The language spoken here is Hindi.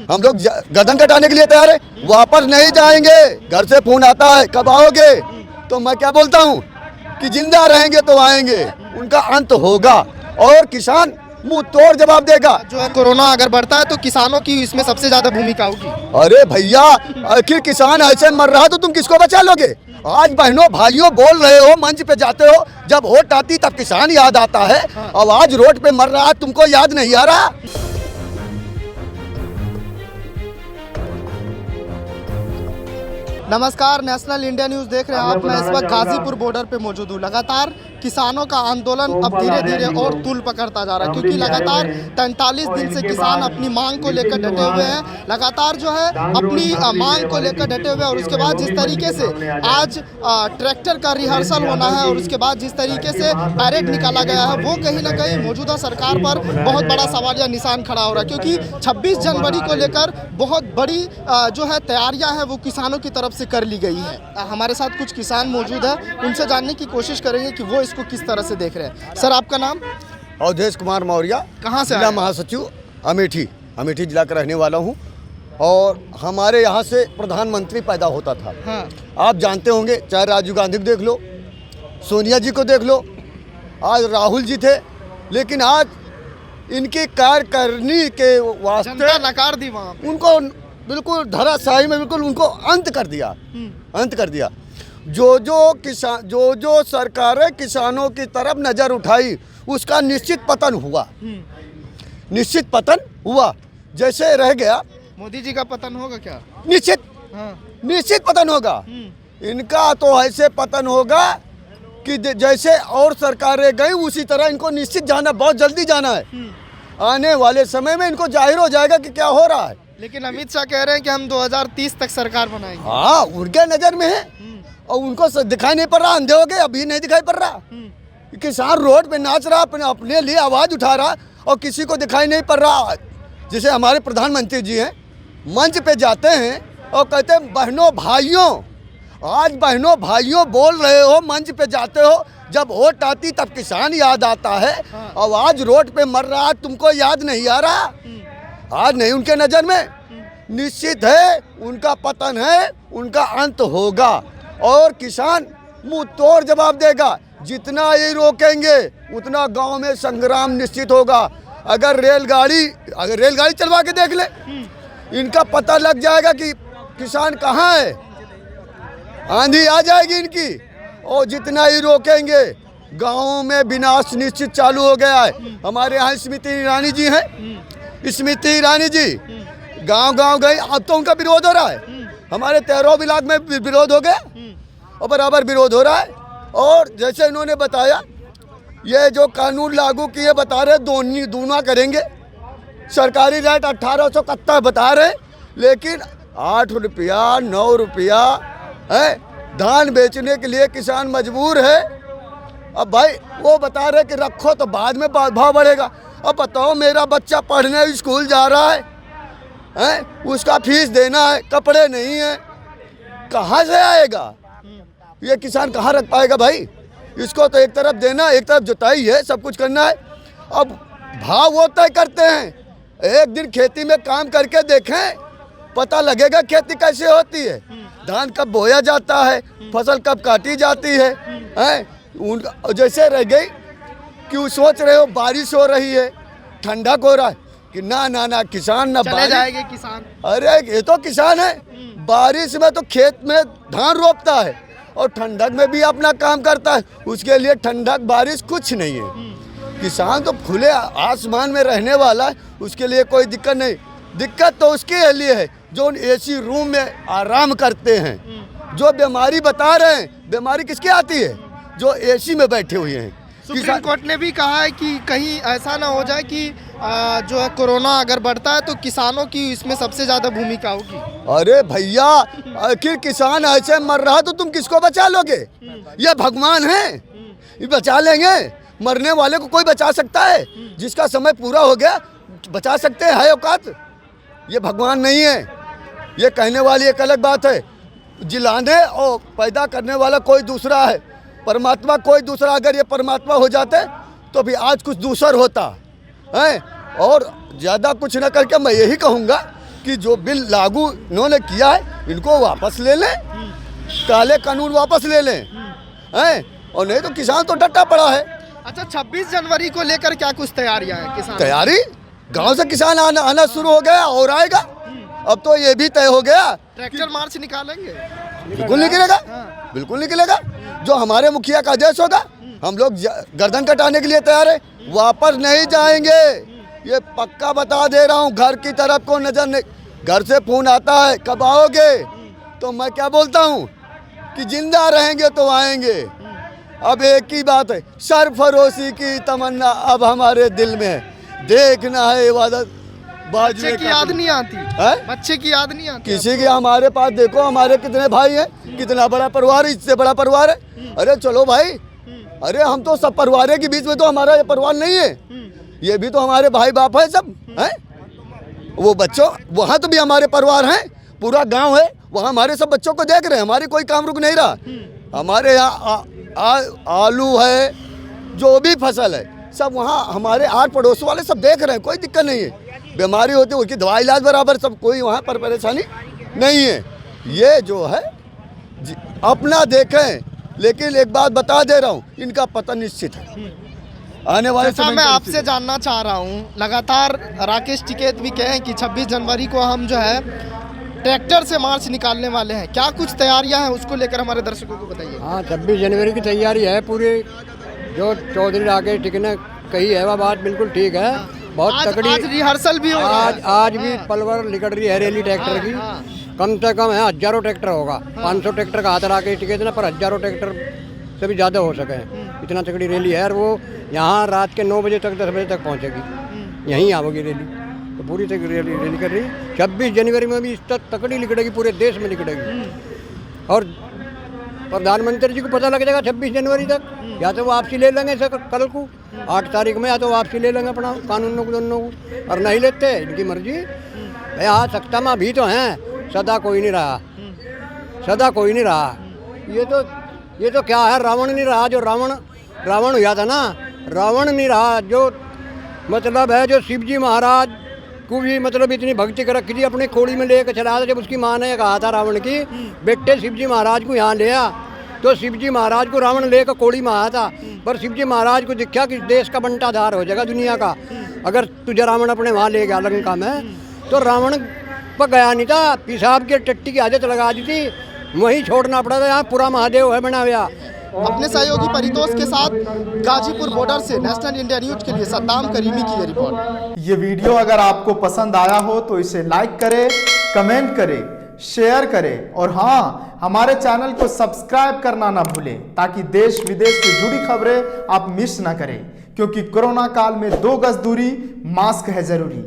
हम लोग गर्दन कटाने के लिए तैयार है, वापस नहीं जाएंगे। घर से फोन आता है कब आओगे, तो मैं क्या बोलता हूँ कि जिंदा रहेंगे तो आएंगे, उनका अंत होगा और किसान मुंह तोड़ जवाब देगा। जो है कोरोना अगर बढ़ता है तो किसानों की इसमें सबसे ज्यादा भूमिका होगी। अरे भैया, आखिर किसान ऐसे मर रहा तो तुम किसको बचा लोगे? आज बहनों भाइयों बोल रहे हो, मंच पे जाते हो, जब वोट आती तब किसान याद आता है। अब आज रोड पे मर रहा, तुमको याद नहीं आ रहा? नमस्कार, नेशनल इंडिया न्यूज़ देख रहे हैं आप। मैं इस वक्त गाजीपुर बॉर्डर पे मौजूद हूँ। लगातार किसानों का आंदोलन अब धीरे धीरे और तूल पकड़ता जा रहा है, क्योंकि लगातार 43 दिन से किसान अपनी मांग को लेकर डटे हुए हैं। लगातार जो है अपनी मांग को लेकर डटे हुए हैं। और उसके बाद जिस तरीके से आज ट्रैक्टर का रिहर्सल होना है और उसके बाद जिस तरीके से पैरेड निकाला गया है, वो कहीं ना कहीं मौजूदा सरकार पर बहुत बड़ा सवालिया निशान खड़ा हो रहा है। क्योंकि 26 जनवरी को लेकर बहुत बड़ी जो है तैयारियाँ हैं वो किसानों की तरफ से कर ली गई है। हमारे साथ कुछ किसान मौजूद है, उनसे जानने की कोशिश करेंगे कि वो इसको किस तरह से देख रहे हैं। सर, आपका नाम? अवधेश कुमार मौर्य, कहाँ से? जिला महासचिव, अमेठी जिला का रहने वाला हूँ। और हमारे यहाँ से प्रधानमंत्री पैदा होता था। हाँ। आप जानते होंगे, चाहे राजीव गांधी को देख लो, सोनिया जी को देख लो, आज राहुल जी थे, लेकिन आज इनकी कार्यकारिणी के वास्ते जनता नकार दी वहाँ पे। उनको बिल्कुल धराशायी में बिल्कुल उनको अंत कर दिया। जो सरकारें किसानों की तरफ नजर उठाई, उसका निश्चित पतन हुआ। जैसे रह गया, मोदी जी का पतन होगा क्या? निश्चित पतन होगा। इनका तो ऐसे पतन होगा कि जैसे और सरकारें गई, उसी तरह इनको निश्चित जाना, बहुत जल्दी जाना है। आने वाले समय में इनको जाहिर हो जाएगा कि क्या हो रहा है। लेकिन अमित शाह कह रहे हैं कि हम 2030 तक सरकार बनाएंगे। हाँ, उनके नजर में है और उनको दिखाई नहीं पड़ रहा। अंधे हो गए, अभी नहीं दिखाई पड़ रहा। किसान रोड पे नाच रहा, अपने लिए आवाज उठा रहा और किसी को दिखाई नहीं पड़ रहा। जैसे हमारे प्रधानमंत्री जी हैं, मंच पे जाते हैं और कहते हैं बहनों भाइयों, आज बहनों भाइयों बोल रहे हो, मंच पे जाते हो, जब वोट आती तब किसान याद आता है। और आज रोड पे मर रहा, तुमको याद नहीं आ रहा? आज नहीं, उनके नज़र में निश्चित है उनका पतन है, उनका अंत होगा और किसान मुंह तोड़ जवाब देगा। जितना ये रोकेंगे उतना गांव में संग्राम निश्चित होगा। अगर रेलगाड़ी चलवा के देख ले, इनका पता लग जाएगा कि किसान कहाँ है। आंधी आ जाएगी इनकी, और जितना ही रोकेंगे गाँव में विनाश निश्चित चालू हो गया है। हमारे यहाँ स्मृति ईरानी जी हैं, स्मृति ईरानी जी गांव गई, अब तो उनका विरोध हो रहा है। हमारे 13 ब्लॉक में विरोध हो गया और बराबर विरोध हो रहा है। और जैसे इन्होंने बताया, ये जो कानून लागू किए बता रहे दूना करेंगे, सरकारी रेट 1871 बता रहे, लेकिन 8 रुपया 9 रुपया है धान बेचने के लिए किसान मजबूर है। अब भाई वो बता रहे कि रखो तो बाद में भाव बढ़ेगा। अब बताओ, मेरा बच्चा पढ़ने स्कूल जा रहा है, उसका फीस देना है, कपड़े नहीं है, कहाँ से आएगा? ये किसान कहाँ रख पाएगा भाई? इसको तो एक तरफ देना, एक तरफ जुताई है, सब कुछ करना है। अब भाव वो तय करते हैं। एक दिन खेती में काम करके देखें, पता लगेगा खेती कैसे होती है, धान कब बोया जाता है, फसल कब काटी जाती है। जैसे रह गई कि सोच रहे हो बारिश हो रही है, ठंडक हो रहा है कि ना किसान ना चले जाएंगे किसान। अरे ये तो किसान है, बारिश में तो खेत में धान रोपता है और ठंडक में भी अपना काम करता है। उसके लिए ठंडक बारिश कुछ नहीं है। किसान तो खुले आसमान में रहने वाला है, उसके लिए कोई दिक्कत नहीं। दिक्कत तो उसके लिए है जो एसी रूम में आराम करते हैं। जो बीमारी बता रहे हैं, बीमारी किसकी आती है? जो एसी में बैठे हुए हैं। सुप्रीम कोर्ट ने भी कहा है कि कहीं ऐसा ना हो जाए कि जो है कोरोना अगर बढ़ता है तो किसानों की इसमें सबसे ज़्यादा भूमिका होगी। अरे भैया, आखिर किसान ऐसे मर रहा तो तुम किसको बचा लोगे? ये भगवान है, ये बचा लेंगे? मरने वाले को कोई बचा सकता है? जिसका समय पूरा हो गया बचा सकते हैं, है औकात? ये भगवान नहीं है। ये कहने वाली एक अलग बात है, जिलाने और पैदा करने वाला कोई दूसरा है, परमात्मा कोई दूसरा। अगर ये परमात्मा हो जाते तो भी आज कुछ दूसर होता है। और ज़्यादा कुछ न करके मैं यही कहूँगा कि जो बिल लागू इन्होंने किया है इनको वापस ले लें, काले कानून वापस ले लें, हैं? और नहीं तो किसान तो डटा पड़ा है। अच्छा, 26 जनवरी को लेकर क्या कुछ तैयारियां हैं किसान? तैयारी गांव से किसान आना शुरू हो गया और आएगा। अब तो ये भी तय हो गया, ट्रैक्टर मार्च निकालेंगे। बिल्कुल निकलेगा, बिल्कुल निकलेगा। जो हमारे मुखिया का आदेश होगा हम लोग गर्दन कटाने के लिए तैयार है, वापस नहीं जाएंगे। ये पक्का बता दे रहा हूँ। घर की तरफ को नजर नहीं, घर से फोन आता है कब आओगे, तो मैं क्या बोलता हूँ कि जिंदा रहेंगे तो आएंगे। अब एक ही बात है, सरफरोशी की तमन्ना अब हमारे दिल में है, देखना है इबादत बच्चे की याद नहीं आती है, बच्चे की याद नहीं आती किसी की। हमारे पास देखो हमारे कितने भाई हैं, कितना बड़ा परिवार, इससे बड़ा परिवार है। अरे चलो भाई, अरे हम तो सब परिवार के बीच में तो हमारा ये परिवार नहीं है, ये भी तो हमारे भाई बाप है सब हैं। वो बच्चों वहाँ तो भी हमारे परिवार हैं, पूरा गांव है, वहाँ हमारे सब बच्चों को देख रहे हैं। हमारी कोई काम रुक नहीं रहा। हमारे यहाँ आलू है, जो भी फसल है सब वहाँ हमारे आठ पड़ोस वाले सब देख रहे हैं, कोई दिक्कत नहीं है। बीमारी होती है उसकी दवा इलाज बराबर, सब कोई वहाँ पर परेशानी नहीं है। ये जो है अपना देखें, लेकिन एक बात बता दे रहा हूँ, इनका पतन निश्चित है आने वाले समय। मैं आपसे जानना चाह रहा हूँ, लगातार राकेश टिकैत भी कहें कि 26 जनवरी को हम जो है ट्रैक्टर से मार्च निकालने वाले हैं, क्या कुछ तैयारियां हैं उसको लेकर हमारे दर्शकों को बताइए। हाँ, 26 जनवरी की तैयारी है पूरी। जो चौधरी राकेश टिकैत ने कही है वह बात बिल्कुल ठीक है। बहुत तकड़ी आज रिहर्सल भी होगा। आज भी पलवर निकल रही है रैली ट्रैक्टर की। कम से कम है हजारों ट्रैक्टर होगा। 500 ट्रैक्टर का हाथ राकेश टिकैत ने, पर हजारों ट्रैक्टर से भी ज़्यादा हो सके, इतना तकड़ी रैली है। और वो यहाँ रात के 9 बजे तक 10 बजे तक पहुँचेगी, यहीं आवेगी रैली। तो पूरी रैली कर रही है। 26 जनवरी में भी इस तकड़ी निकलेगी, पूरे देश में निकलेगी। और प्रधानमंत्री जी को पता लग जाएगा 26 जनवरी तक, या तो वापसी ले लेंगे सर कल को 8 तारीख में, या तो वापसी ले लेंगे अपना कानूनों को दोनों को, और नहीं लेते इनकी मर्जी। यहाँ सत्ता में भी तो हैं, सदा कोई नहीं रहा, सदा कोई नहीं रहा। ये तो क्या है, रावण नहीं रहा। जो रावण हुआ था ना, रावण नहीं रहा। जो मतलब है, जो शिव जी महाराज को भी मतलब इतनी भक्ति कर रखी थी, अपने खोड़ी में लेकर चला था। जब उसकी माँ ने कहा था रावण की बेटे शिव जी महाराज को यहाँ ले आ, तो शिव जी महाराज को रावण लेकर कोड़ी में आया था। पर शिव जी महाराज को दिखा कि देश का बंटाधार हो जाएगा दुनिया का, अगर तुझे रावण अपने वहाँ ले गया लंका में। तो रावण पर गया नहीं था, पेशाब की टट्टी की आदत लगा दी थी, वहीं छोड़ना पड़ा था। यहाँ पूरा महादेव है बना हुआ। अपने सहयोगी परितोष के साथ गाजीपुर बॉर्डर से नेशनल इंडिया न्यूज के लिए सद्दाम करीमी की ये रिपोर्ट। ये वीडियो अगर आपको पसंद आया हो तो इसे लाइक करें, कमेंट करें, शेयर करें, और हाँ, हमारे चैनल को सब्सक्राइब करना ना भूलें, ताकि देश विदेश से जुड़ी खबरें आप मिस ना करें। क्योंकि कोरोना काल में 2 गज दूरी, मास्क है जरूरी।